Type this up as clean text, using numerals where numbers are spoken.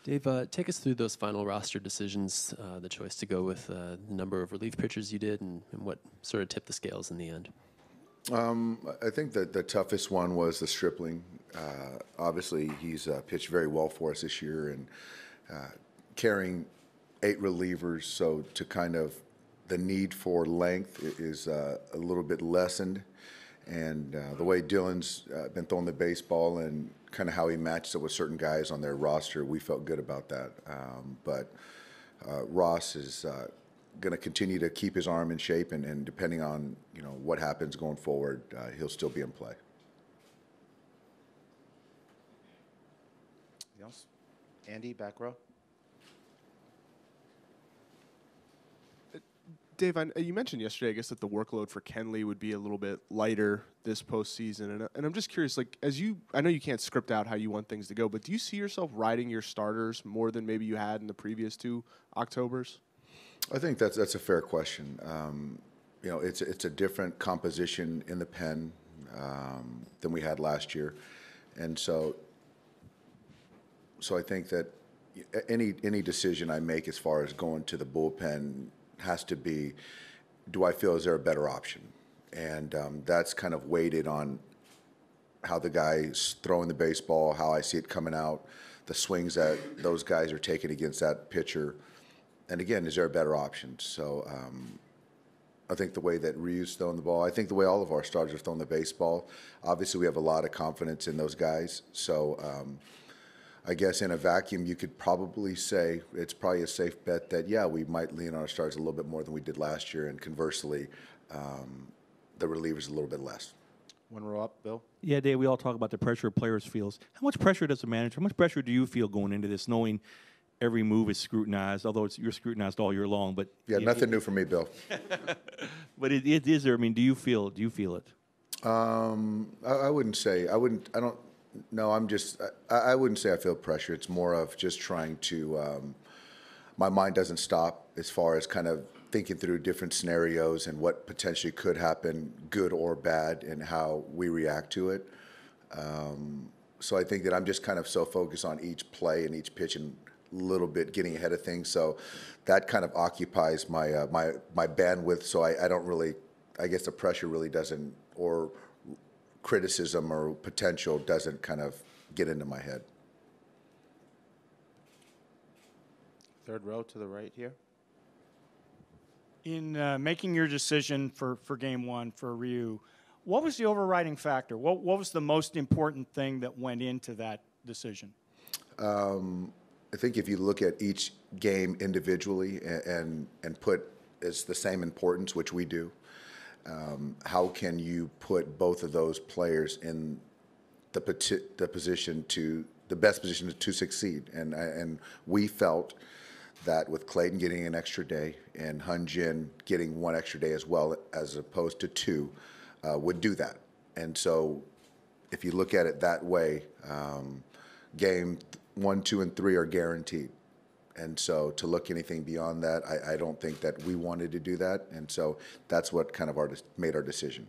Dave, take us through those final roster decisions, the choice to go with the number of relief pitchers you did, and what sort of tipped the scales in the end. I think that the toughest one was the Stripling. Obviously, he's pitched very well for us this year, and carrying 8 relievers, so to kind of the need for length is a little bit lessened. And the way Dylan's been throwing the baseball and kind of how he matches up with certain guys on their roster, we felt good about that. But Ross is going to continue to keep his arm in shape, and depending on what happens going forward, he'll still be in play. Anything else? Andy, back row. Dave, you mentioned yesterday, I guess, that the workload for Kenley would be a little bit lighter this postseason. And I'm just curious, like, I know you can't script out how you want things to go, but do you see yourself riding your starters more than maybe you had in the previous 2 Octobers? I think that's a fair question. It's a different composition in the pen than we had last year. And so I think that any decision I make as far as going to the bullpen has to be, do I feel is there a better option? And that's kind of weighted on how the guy's throwing the baseball, how I see it coming out, the swings that those guys are taking against that pitcher. And again, is there a better option? So I think the way that Ryu's throwing the ball, I think the way all of our starters are throwing the baseball, obviously we have a lot of confidence in those guys. So I guess in a vacuum, you could probably say it's probably a safe bet that, yeah, we might lean on our starters a little bit more than we did last year, and conversely, the relievers a little bit less. One row up, Bill. Yeah, Dave, we all talk about the pressure a players feels. How much pressure does the manager, how much pressure do you feel going into this, knowing every move is scrutinized, although you're scrutinized all year long? But yeah, nothing new for me, Bill. But it is there. I mean, do you feel it? I wouldn't say. No, I wouldn't say I feel pressure. It's more of just trying to, my mind doesn't stop as far as kind of thinking through different scenarios and what potentially could happen, good or bad, and how we react to it. So I think that I'm just kind of so focused on each play and each pitch and a little bit getting ahead of things. So that kind of occupies my my bandwidth. So I don't really, I guess the pressure really doesn't, or criticism or potential doesn't kind of get into my head. Third row to the right here. In making your decision for Game 1 for Ryu, what was the overriding factor? What was the most important thing that went into that decision? I think if you look at each game individually and put as the same importance, which we do, how can you put both of those players in the position to the best position to succeed? And we felt that with Clayton getting an extra day and Hyun-Jin getting 1 extra day as well, as opposed to 2, would do that. And so if you look at it that way, game 1, 2, and 3 are guaranteed. And so to look anything beyond that, I don't think that we wanted to do that. And so that's what kind of made our decision.